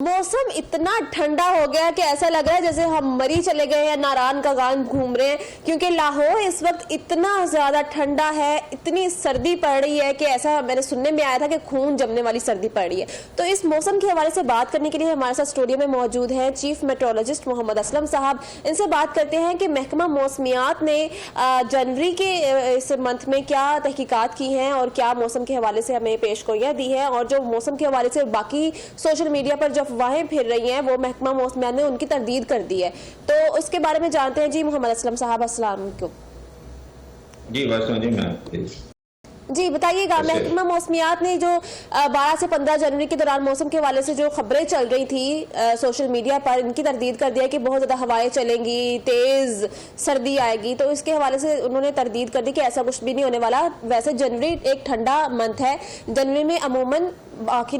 मौसम इतना ठंडा हो गया कि ऐसा लग रहा है जैसे हम मरी चले गए हैं, नारायण का गान घूम रहे हैं, क्योंकि लाहौर इस वक्त इतना ज्यादा ठंडा है, इतनी सर्दी पड़ रही है कि ऐसा मैंने सुनने में आया था कि खून जमने वाली सर्दी पड़ रही है। तो इस मौसम के हवाले से बात करने के लिए हमारे साथ स्टूडियो में मौजूद है चीफ मेट्रोलॉजिस्ट मोहम्मद असलम साहब। इनसे बात करते हैं कि महकमा मौसमियात ने जनवरी के इस मंथ में क्या तहकीकात की हैं और क्या मौसम के हवाले से हमें पेशगोइयां दी है, और जो मौसम के हवाले से बाकी सोशल मीडिया पर जो अफवाहें फिर रही हैं वो महकमा मौसमियात ने उनकी तरदीद कर दी है। तो उसके बारे में जानते हैं जी मोहम्मद असलम साहब। अस्सलाम वालेकुम। जी बताइएगा, महकमा मौसमियात ने जो 12 से 15 जनवरी के दौरान मौसम के हवाले से जो खबरें चल रही थी सोशल मीडिया पर, इनकी तरदीद कर दिया कि बहुत ज़्यादा हवाएं चलेंगी, तेज़ सर्दी आएगी। तो इसके हवाले से उन्होंने तरदीद कर दी कि ऐसा कुछ भी नहीं होने वाला। वैसे जनवरी एक ठंडा मंथ है, जनवरी में अमूमन बाकी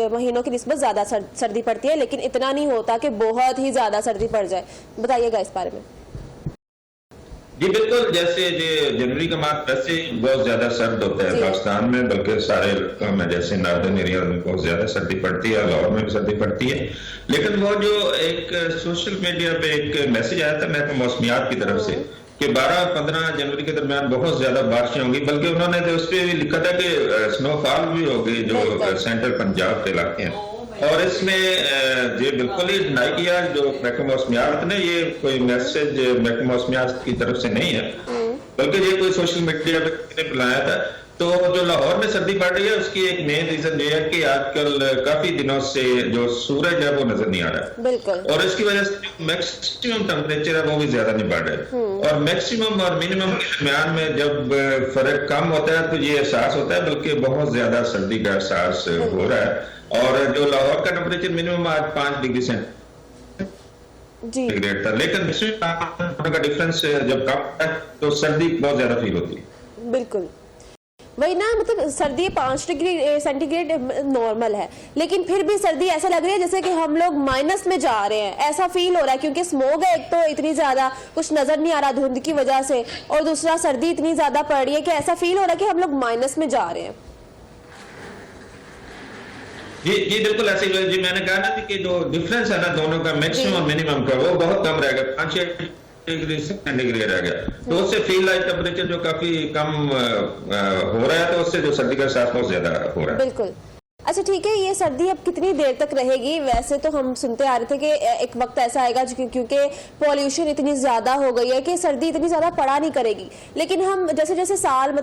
महीनों की निस्बत ज़्यादा सर्दी पड़ती है, लेकिन इतना नहीं होता कि बहुत ही ज़्यादा सर्दी पड़ जाए। बताइएगा इस बारे में। जी बिल्कुल, जैसे जनवरी का माह वैसे बहुत ज्यादा सर्द होता है पाकिस्तान में, बल्कि सारे इलाकों में, जैसे नॉर्दर्न एरिया में बहुत ज्यादा सर्दी पड़ती है, लाहौर में भी सर्दी पड़ती है। लेकिन वो जो एक सोशल मीडिया पे एक मैसेज आया था महकमा मौसमियात की तरफ से कि 12 और 15 जनवरी के दरमियान बहुत ज्यादा बारिशें होंगी, बल्कि उन्होंने तो उस पर लिखा था कि स्नोफॉल भी होगी जो सेंट्रल पंजाब के इलाके हैं। और इसमें ये बिल्कुल ही डिनाई किया जो महकमा मौसमियात ने, ये कोई मैसेज महकमा मौसमियात की तरफ से नहीं है, बल्कि ये कोई सोशल मीडिया पे बुलाया था। तो जो लाहौर में सर्दी पड़ रही है उसकी एक मेन रीजन ये है कि आजकल काफी दिनों से जो सूरज है वो नजर नहीं आ रहा है, बिल्कुल, और इसकी वजह से मैक्सिमम टेम्परेचर है वो भी ज्यादा नहीं बढ़ रहा है। और मैक्सिमम और मिनिमम के दरमियान में जब फर्क कम होता है तो ये एहसास होता है, बल्कि बहुत ज्यादा सर्दी का एहसास हो रहा है। और जो लाहौर का टेम्परेचर मिनिमम आज 5 डिग्री सेंटीग्रेड था, लेकिन का डिफरेंस जब कम है तो सर्दी बहुत ज्यादा फील होती है। बिल्कुल वही ना, मतलब सर्दी 5 डिग्री सेंटीग्रेड नॉर्मल है, लेकिन फिर भी सर्दी ऐसा लग रही है जैसे कि हम लोग माइनस में जा रहे हैं, ऐसा फील हो रहा है। क्योंकि स्मोग है, एक तो इतनी ज्यादा कुछ नजर नहीं आ रहा धुंध की वजह से, और दूसरा सर्दी इतनी ज्यादा पड़ रही है कि ऐसा फील हो रहा है कि हम लोग माइनस में जा रहे हैं। जी बिल्कुल ऐसे जी, मैंने कहा ना कि जो डिफरेंस है ना दोनों का मैक्सिमम मिनिमम का, वो बहुत कम रहेगा, 5-6 डिग्री सेंटीग्रेड रह गया। तो उससे फील लाइक टेम्परेचर जो काफी कम हो रहा है, तो उससे जो सर्दी का एहसास बहुत ज्यादा हो रहा है। बिल्कुल। अच्छा ठीक है, ये सर्दी अब कितनी देर तक रहेगी? वैसे तो हम सुनते आ रहे थे कि एक वक्त ऐसा आएगा क्योंकि पॉल्यूशन इतनी ज्यादा हो गई है कि सर्दी इतनी ज्यादा पड़ा नहीं करेगी। लेकिन हम जैसे जैसे साल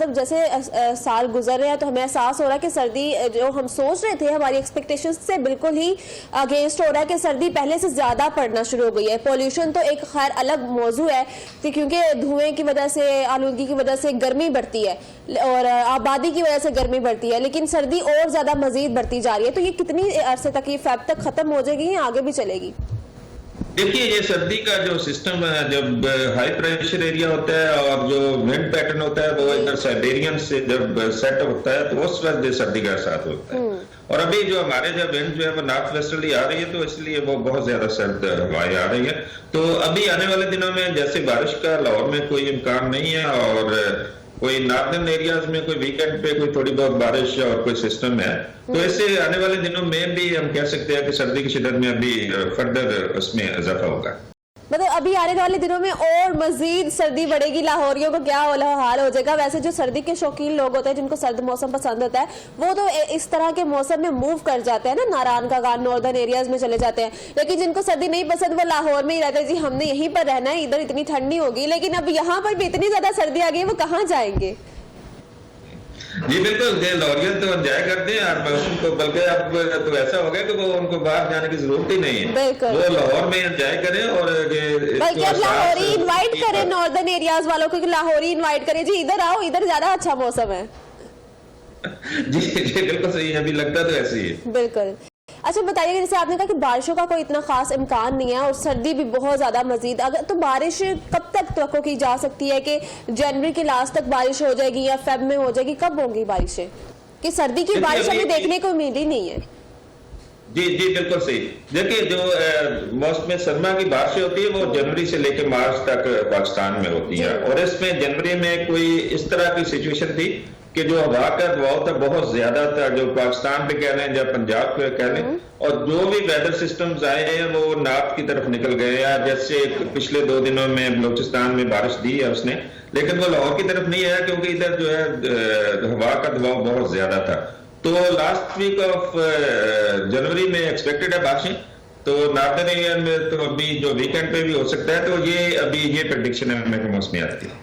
साल गुजर रहे हैं तो हमें एहसास हो रहा है कि सर्दी जो हम सोच रहे थे, हमारी एक्सपेक्टेशन से बिल्कुल ही अगेंस्ट हो रहा है कि सर्दी पहले से ज्यादा पड़ना शुरू हो गई है। पॉल्यूशन तो एक खैर अलग मौजू है, क्योंकि धुएं की वजह से, आलूदगी की वजह से गर्मी बढ़ती है और आबादी की वजह से गर्मी बढ़ती है, लेकिन सर्दी और ज्यादा मजीद बढ़ती जा रही है। तो ये कितनी अरसे तक, ये फेब तक खत्म हो जाएगी या आगे भी चलेगी? देखिए, ये सर्दी का जो सिस्टम है, जब हाई प्रेशर एरिया होता है और जो विंड पैटर्न होता है वो इधर साइबेरियन से जब सेट होता है तो उस वक्त सर्दी का एहसास होता है। और अभी जो हमारे जब विंड जो है वो नॉर्थ वेस्टर्ली आ रही है, तो इसलिए वो बहुत ज्यादा सर्द हवाएं आ रही है। तो अभी आने वाले दिनों में जैसे बारिश का लाहौर में कोई इम्कान नहीं है, और कोई नॉर्दर्न एरियाज में कोई वीकेंड पे कोई थोड़ी बहुत बारिश और कोई सिस्टम है, तो इससे आने वाले दिनों में भी हम कह सकते हैं कि सर्दी की शिद्दत में अभी फर्दर उसमें इजाफा होगा। मतलब अभी आने वाले दिनों में और मजीद सर्दी बढ़ेगी, लाहौरियों को क्या हाल हो जाएगा। वैसे जो सर्दी के शौकीन लोग होते हैं, जिनको सर्द मौसम पसंद होता है, वो तो इस तरह के मौसम में मूव कर जाते हैं ना, नारायण का गान नॉर्दर्न एरियाज में चले जाते हैं। लेकिन जिनको सर्दी नहीं पसंद वो लाहौर में ही रहते हैं, जी हमने यहीं पर रहना है, इधर इतनी ठंडी होगी। लेकिन अब यहाँ पर भी इतनी ज्यादा सर्दी आ गई, वो कहाँ जाएंगे? जी बिल्कुल, लाहौरियत तो एंजॉय करते हैं और मौसम को, बल्कि अब तो ऐसा हो गया कि वो उनको बाहर जाने की जरूरत ही नहीं है, वो लाहौर में एंजॉय करें। और बल्कि अब लाहौरी इनवाइट करें नॉर्दर्न एरियाज वालों को, लाहौरी इनवाइट करें, जी इधर आओ, इधर ज्यादा अच्छा मौसम है। जी बिल्कुल सही है, अभी लगता तो ऐसे ही है। बिल्कुल। अच्छा बताइए, जैसे आपने कहा कि बारिशों का कोई इतना खास इम्कान नहीं है और सर्दी भी बहुत ज्यादा मजीद, अगर तो बारिश कब तक तवक्को की जा सकती है कि जनवरी के लास्ट तक बारिश हो जाएगी या फेब में हो जाएगी? कब होंगी बारिशें? कि सर्दी की बारिश हमें देखने को उम्मीद ही नहीं है। जी बिल्कुल सही। देखिए, जो मौसम सरमा की बारिशें होती है वो जनवरी से लेकर मार्च तक पाकिस्तान में होती है, और इसमें जनवरी में कोई इस तरह की सिचुएशन थी कि जो हवा का दबाव था बहुत ज्यादा था, जो पाकिस्तान पे कह लें या पंजाब पे कह लें, और जो भी वेदर सिस्टम्स आए हैं वो नार्थ की तरफ निकल गए हैं। जैसे पिछले 2 दिनों में बलूचिस्तान में बारिश दी है उसने, लेकिन वो लाहौर की तरफ नहीं आया क्योंकि इधर जो है हवा का दबाव बहुत ज्यादा था। तो लास्ट वीक ऑफ जनवरी में एक्सपेक्टेड है बारिशें, तो नॉर्दर्न एरिया में तो अभी जो वीकेंड पे भी हो सकता है। तो ये अभी ये प्रेडिक्शन है महकमा मौसमियात की।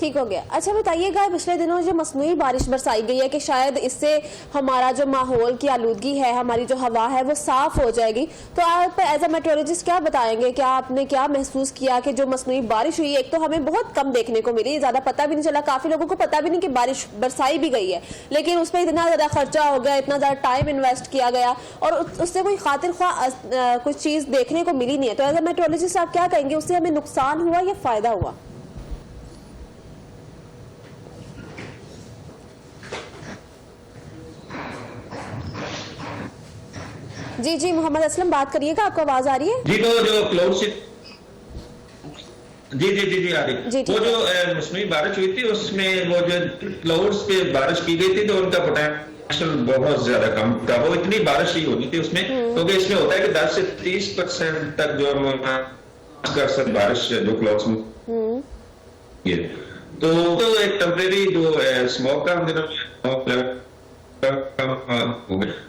ठीक हो गया। अच्छा बताइएगा, पिछले दिनों जो मसनूई बारिश बरसाई गई है कि शायद इससे हमारा जो माहौल की आलूदगी है, हमारी जो हवा है वो साफ हो जाएगी, तो आप एज अ मेट्रोलॉजिस्ट क्या बताएंगे, क्या आपने क्या महसूस किया कि जो मसनूई बारिश हुई, एक तो हमें बहुत कम देखने को मिली, ज्यादा पता भी नहीं चला, काफी लोगों को पता भी नहीं कि बारिश बरसाई भी गई है, लेकिन उस पर इतना ज्यादा खर्चा हो गया, इतना ज्यादा टाइम इन्वेस्ट किया गया और उससे कोई खातिर ख्वाह कुछ चीज देखने को मिली नहीं है। तो एज अ मेट्रोलॉजिस्ट आप क्या कहेंगे, उससे हमें नुकसान हुआ या फायदा हुआ? जी जी, मोहम्मद असलम बात करिएगा, आपको आवाज आ रही है? जी, तो जो क्लाउड जी आ रही, वो जो मौसमी बारिश हुई थी उसमें वो जो क्लाउड्स पे बारिश की गई थी तो उनका पोटेंशियल बहुत ज्यादा कम था। वो इतनी बारिश ही होनी थी उसमें, क्योंकि इसमें होता है कि 10 से 30% तक जो कर सकते बारिश जो क्लाउड्स में ये तो एक टेम्परेरी जो स्मोक का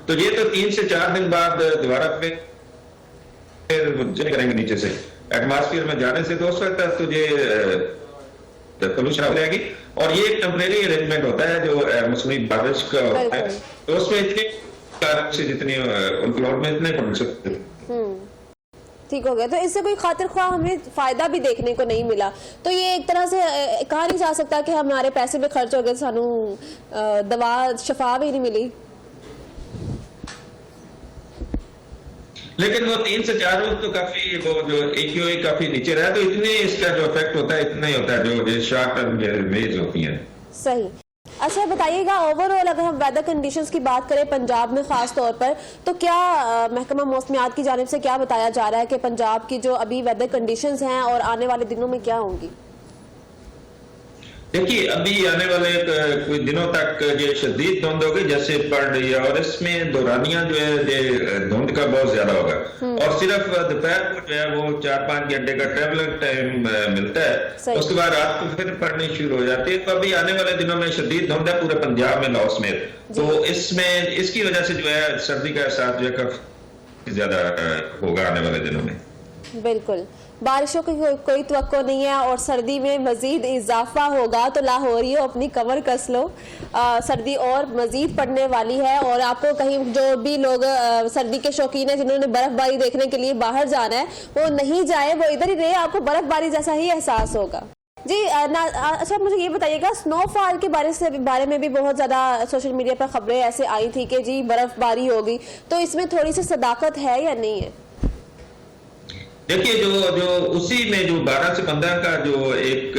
तो ये तो 3 से 4 दिन बाद दोबारा फिर करेंगे नीचे से एटमॉस्फेयर में जाने से, तो उस वक्त तक तो ये पोल्यूशन हो जाएगी। और ये एक टेम्परेरी अरेंजमेंट होता है जो मौसमी बारिश का होता है, तो उसमें इतनी जितनी क्लाउड में इतने पड़ सकते। ठीक हो गया। तो इससे कोई खातिर ख्वाह हमें फायदा भी देखने को नहीं मिला, तो ये एक तरह से कहा नहीं जा सकता कि हमारे पैसे भी खर्च हो गए, सानू दवा शफा भी नहीं मिली। लेकिन वो 3 से 4 रोज तो काफी वो जो AQI काफी नीचे रहा, तो इतने इसका जो इफेक्ट होता है इतना ही होता है जो शॉर्ट टर्म वेज होती है। सही। अच्छा बताइएगा, ओवरऑल अगर हम वेदर कंडीशंस की बात करें पंजाब में खास तौर पर, तो क्या महकमा मौसमियात की जानिब से क्या बताया जा रहा है कि पंजाब की जो अभी वेदर कंडीशंस हैं और आने वाले दिनों में क्या होंगी? देखिए, अभी आने वाले कुछ दिनों तक ये शदीद धुंध होगी जैसे पड़ रही है, और इसमें दौरानिया जो है ये धुंध का बहुत ज्यादा होगा, और सिर्फ दोपहर को जो है वो 4-5 घंटे का ट्रेवलिंग टाइम मिलता है, उसके बाद रात को फिर पड़नी शुरू हो जाती है। तो अभी आने वाले दिनों में शदीद धुंध है पूरे पंजाब में, लाहौर में, तो इसमें इसकी वजह से जो है सर्दी का एहसास जो है काफी ज्यादा होगा आने वाले दिनों में। बिल्कुल, बारिशों की कोई तवक्को नहीं है और सर्दी में मजीद इजाफा होगा, तो लाहौरियों अपनी कमर कस लो, सर्दी और मजीद पड़ने वाली है। और आपको कहीं जो भी लोग सर्दी के शौकीन है, जिन्होंने बर्फबारी देखने के लिए बाहर जाना है, वो नहीं जाए, वो इधर ही रहे, आपको बर्फबारी जैसा ही एहसास होगा। जी अच्छा मुझे ये बताइएगा, स्नोफॉल के बारे में भी बहुत ज्यादा सोशल मीडिया पर खबरें ऐसे आई थी कि जी बर्फबारी होगी, तो इसमें थोड़ी सी सदाकत है या नहीं है? देखिए, जो उसी में जो 12 से 15 का जो एक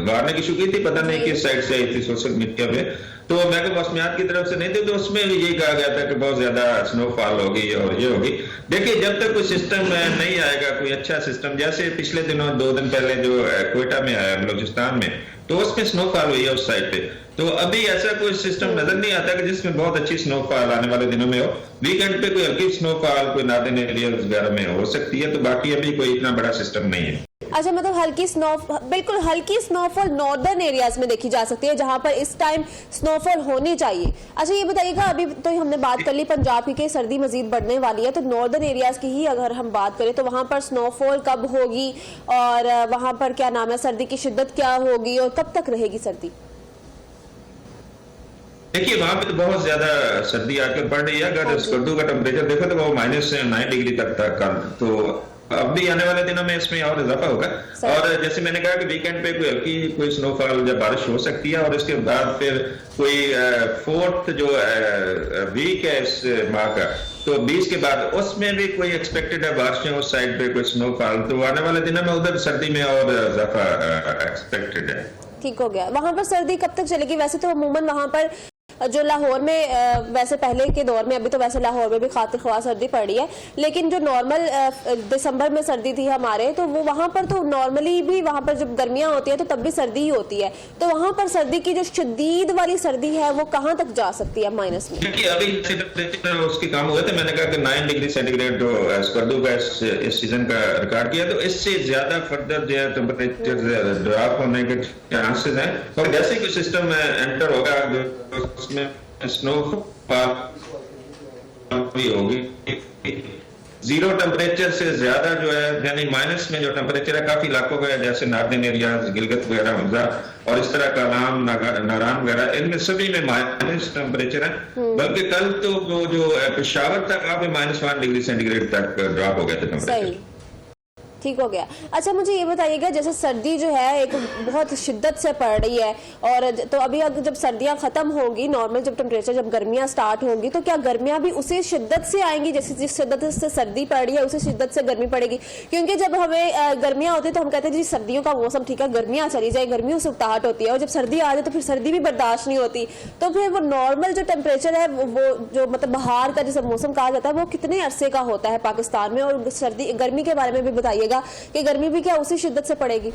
वार्निंग इशू की थी, पता नहीं किस साइड से आई थी सोशल मीडिया पे, तो महकमा मौसमियात की तरफ से नहीं थी, तो उसमें यही कहा गया था कि बहुत ज्यादा स्नोफॉल होगी और ये होगी। देखिए, जब तक कोई सिस्टम नहीं आएगा, कोई अच्छा सिस्टम, जैसे पिछले दिनों 2 दिन पहले जो क्वेटा में आया बलूचिस्तान में, तो उसमें स्नोफॉल हुई है उस साइड पे, तो अभी ऐसा कोई सिस्टम नजर नहीं आता कि जिसमें बहुत अच्छी स्नोफॉल आने वाले दिनों में हो। वीकेंड पे कोई हल्की स्नोफॉल कोई नॉर्दर्न एरिया वगैरह में हो सकती है, तो बाकी अभी कोई इतना बड़ा सिस्टम नहीं है। अच्छा, मतलब बिल्कुल हल्की स्नोफॉल नॉर्दर्न एरियाज में देखी जा सकती है जहां पर इस टाइम स्नोफॉल होनी चाहिए। अच्छा ये बताइएगा, अभी तो हमने बात कर ली पंजाब की कि सर्दी मजीद बढ़ने वाली है, तो नॉर्दर्न एरियाज की ही अगर हम बात करें तो वहां पर स्नोफॉल कब होगी और वहां पर क्या नाम है, सर्दी की शिद्दत क्या होगी और कब तक रहेगी सर्दी? देखिए, वहां पे तो बहुत ज्यादा सर्दी आकर बढ़ रही है। अगर स्कर्दू का टेम्परेचर देखो तो वो -9 डिग्री तक था कल, तो अब भी आने वाले दिनों में इसमें और इजाफा होगा। और जैसे मैंने कहा कि वीकेंड पे कोई स्नोफॉल या बारिश हो सकती है, और इसके बाद फिर कोई 4th जो वीक है इस माह का, तो 20 के बाद उसमें भी कोई एक्सपेक्टेड है बारिशें उस साइड पे, कोई स्नोफॉल, तो आने वाले दिनों में उधर सर्दी में और इजाफा एक्सपेक्टेड है। ठीक हो गया। वहां पर सर्दी कब तक चलेगी? वैसे तो अमूमन वहां पर जो लाहौर में वैसे पहले के दौर में, अभी तो वैसे लाहौर में भी खातिर ख्वाह सर्दी पड़ी है, लेकिन जो नॉर्मल दिसंबर में सर्दी थी हमारे, तो वो वहां पर तो नॉर्मली भी वहां पर जब गर्मियां होती है तो तब भी सर्दी ही होती है। तो वहां पर सर्दी की जो शदीद वाली सर्दी है वो कहां तक जा सकती है माइनस में? देखिए अभी उसके काम हुए थे, मैंने कहा कि 9 डिग्री सेंटीग्रेड जो स्कर्दू का इस सीजन का रिकॉर्ड किया, तो इससे ज्यादा फर्दर जो है टेम्परेचर ड्रॉप होने के चांसेस हैं। तो जैसे कोई सिस्टम एंटर होगा उसमें स्नोफॉल भी होगी, जीरो टेम्परेचर से ज्यादा जो है यानी माइनस में जो टेम्परेचर है काफी इलाकों का, जैसे नार्दर्न एरिया, गिलगित वगैरह हमजा और इस तरह का नारान वगैरह, इनमें सभी में माइनस टेम्परेचर है। बल्कि कल तो जो पेशावर तक आप -1 डिग्री सेंटीग्रेड तक ड्रॉप हो गए थे टेम्परेचर। ठीक हो गया। अच्छा मुझे ये बताइएगा, जैसे सर्दी जो है एक बहुत शिद्दत से पड़ रही है, और तो अभी जब सर्दियां खत्म होंगी, नॉर्मल जब टेम्परेचर जब गर्मियां स्टार्ट होंगी, तो क्या गर्मियां भी उसी शिद्दत से आएंगी जैसे जिस शिद्दत से सर्दी पड़ रही है उसी शिद्दत से गर्मी पड़ेगी? क्योंकि जब हमें गर्मियां होती है तो हम कहते हैं जी सर्दियों का मौसम ठीक है, गर्मियां चली जाए, गर्मियों से उकताहट होती है, और जब सर्दी आ जाए तो फिर सर्दी भी बर्दाश्त नहीं होती। तो फिर वो नॉर्मल जो टेम्परेचर है वो जो मतलब बाहर का जैसे मौसम कहा जाता है वो कितने अरसे का होता है पाकिस्तान में? और सर्दी गर्मी के बारे में भी बताइएगा कि गर्मी भी क्या उसी शिद्दत से पड़ेगी?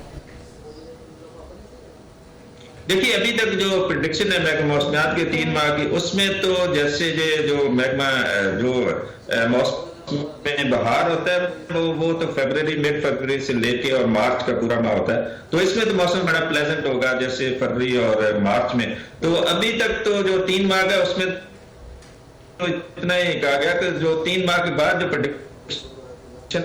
देखिए अभी तक जो प्रेडिक्शन है महकमा मौसमियात के 3 माह की, उसमें तो जैसे जो महकमा जो मौसम में बहार होता है वो तो मिड फरवरी से लेके और मार्च का पूरा माह होता है, तो इसमें तो मौसम बड़ा प्लेजेंट होगा जैसे फरवरी और मार्च में। तो अभी तक तो जो 3 माह का उसमें तो इतना ही कहा गया कि जो 3 माह के बाद जो प्रेडिक्शन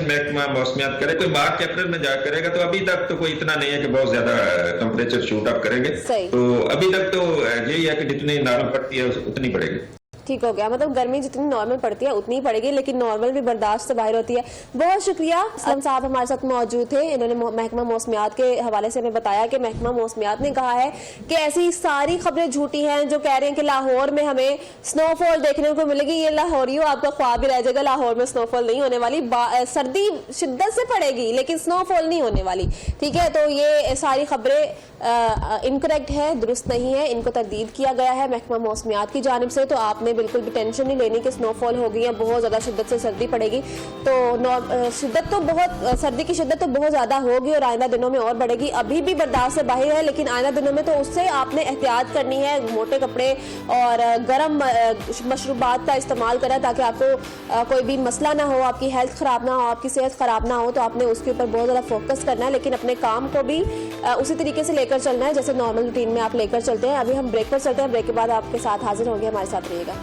महकमा मौसमियात करे, कोई मार्च अप्रैल में जा करेगा, तो अभी तक तो कोई इतना नहीं है कि बहुत ज्यादा टेम्परेचर शूट अप करेंगे। तो अभी तक तो यही है कि जितनी नॉर्मल पड़ती है उतनी पड़ेगी। ठीक हो गया, मतलब गर्मी जितनी नॉर्मल पड़ती है उतनी ही पड़ेगी, लेकिन नॉर्मल भी बर्दाश्त से बाहर होती है। बहुत शुक्रिया, असलम साहब हमारे साथ मौजूद थे। इन्होंने महकमा मौसमियात के हवाले से हमें बताया कि महकमा मौसमियात ने कहा है कि ऐसी सारी खबरें झूठी हैं जो कह रहे हैं कि लाहौर में हमें स्नोफॉल देखने को मिलेगी। ये लाहौरियों आपका ख्वाब ही रह जाएगा, लाहौर में स्नोफॉल नहीं होने वाली, सर्दी शिद्दत से पड़ेगी लेकिन स्नोफॉल नहीं होने वाली। ठीक है, तो ये सारी खबरें इनकरेक्ट है, दुरुस्त नहीं है, इनको तरदीद किया गया है महकमा मौसमियात की जानिब से। तो आपने बिल्कुल भी टेंशन नहीं लेनी कि स्नोफॉल होगी या बहुत ज्यादा शिद्दत से सर्दी पड़ेगी। तो सर्दी की शिद्दत तो बहुत ज्यादा होगी और आइंदा दिनों में और बढ़ेगी। अभी भी बर्दाश्त से बाहर है, लेकिन आइंदा दिनों में तो उससे आपने एहतियात करनी है, मोटे कपड़े और गर्म मशरूबात का इस्तेमाल करें ताकि आपको कोई भी मसला ना हो, आपकी हेल्थ खराब ना हो, आपकी सेहत खराब ना हो। तो आपने उसके ऊपर बहुत ज्यादा फोकस करना है, लेकिन अपने काम को भी उसी तरीके से लेकर चलना है जैसे नॉर्मल रूटीन में आप लेकर चलते हैं। अभी हम ब्रेक पर चलते हैं, ब्रेक के बाद आपके साथ हाजिर होंगे, हमारे साथ रहिएगा।